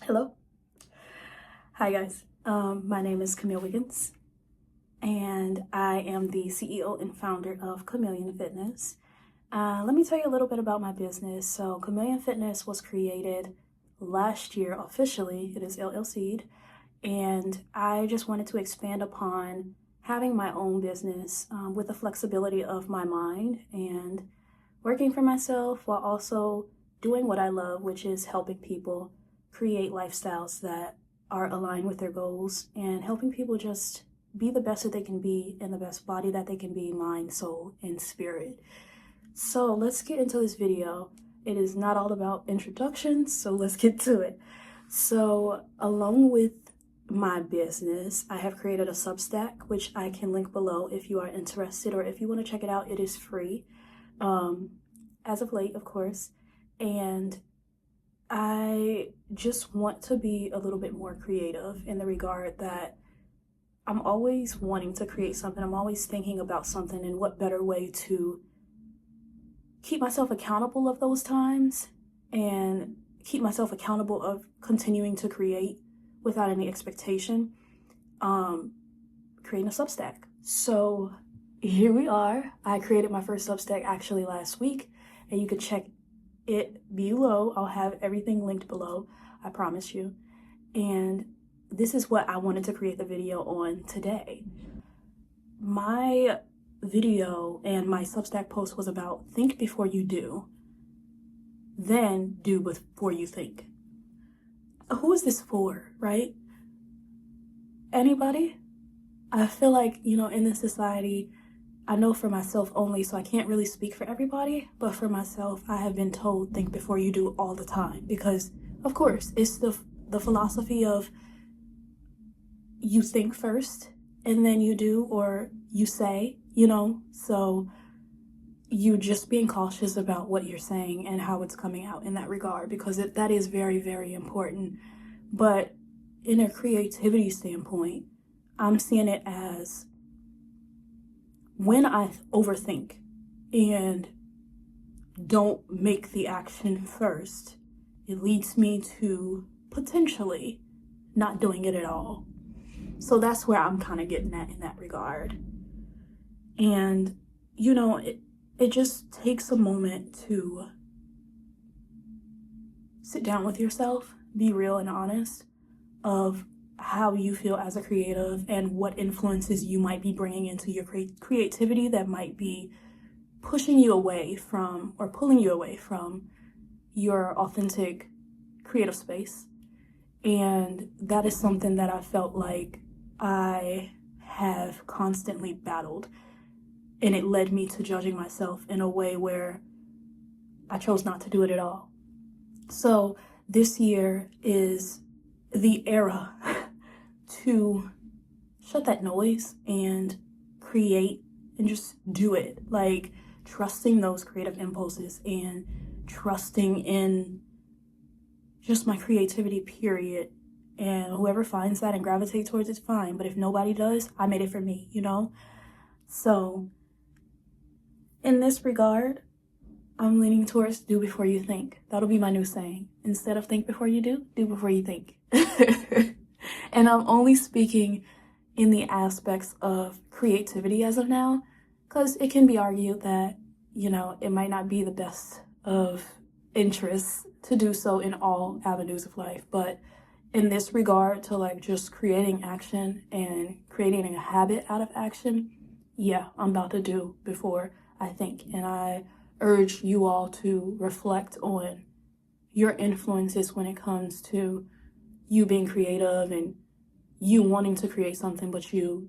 Hello. Hi guys. My name is Camille Wiggins and I am the CEO and founder of Chameleon Fitness. Let me tell you a little bit about my business. So Chameleon Fitness was created last year officially. It is LLC'd, and I just wanted to expand upon having my own business with the flexibility of my mind and working for myself while also doing what I love, which is helping people create lifestyles that are aligned with their goals and helping people just be the best that they can be in the best body that they can be, mind, soul, and spirit. So let's get into this video. It is not all about introductions, so let's get to it. So along with my business, I have created a Substack, which I can link below if you are interested or if you want to check it out. It is free, as of late, of course. And I just want to be a little bit more creative in the regard that I'm always wanting to create something. I'm always thinking about something, and what better way to keep myself accountable of those times and keep myself accountable of continuing to create without any expectation, creating a Substack. So here we are. I created my first Substack actually last week, and you could check it below. I'll have everything linked below, I promise you. And this is what I wanted to create the video on today. My video and my Substack post was about think before you do, then do before you think. Who is this for, right? Anybody? I feel like, in this society, I know for myself only, so I can't really speak for everybody, but for myself, I have been told think before you do all the time, because of course it's the philosophy of you think first and then you do, or you say, so you just being cautious about what you're saying and how it's coming out in that regard, because that is very, very important. But in a creativity standpoint, I'm seeing it as when I overthink and don't make the action first, it leads me to potentially not doing it at all. So that's where I'm kind of getting at in that regard. And, it just takes a moment to sit down with yourself, be real and honest of how you feel as a creative and what influences you might be bringing into your creativity that might be pushing you away from or pulling you away from your authentic creative space. And that is something that I felt like I have constantly battled, and it led me to judging myself in a way where I chose not to do it at all. So this year is the era to shut that noise and create and just do it. Like trusting those creative impulses and trusting in just my creativity, period. And whoever finds that and gravitates towards it's fine. But if nobody does, I made it for me, So in this regard, I'm leaning towards do before you think. That'll be my new saying. Instead of think before you do before you think. And I'm only speaking in the aspects of creativity as of now, because it can be argued that, it might not be the best of interests to do so in all avenues of life. But in this regard to like just creating action and creating a habit out of action, yeah, I'm about to do before I think. And I urge you all to reflect on your influences when it comes to you being creative and you wanting to create something but you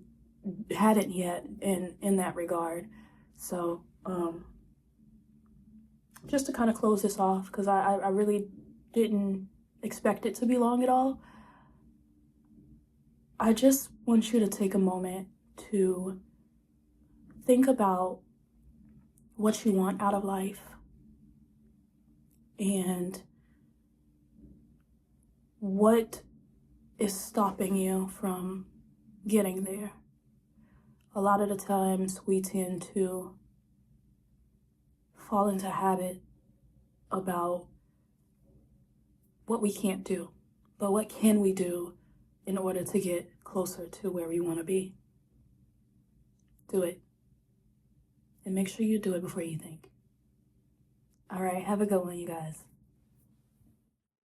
hadn't yet in that regard. So just to kind of close this off, because I really didn't expect it to be long at all, I just want you to take a moment to think about what you want out of life and what is stopping you from getting there. A lot of the times we tend to fall into habit about what we can't do. but what can we do in order to get closer to where we want to be? Do it. And make sure you do it before you think. All right, have a good one, you guys.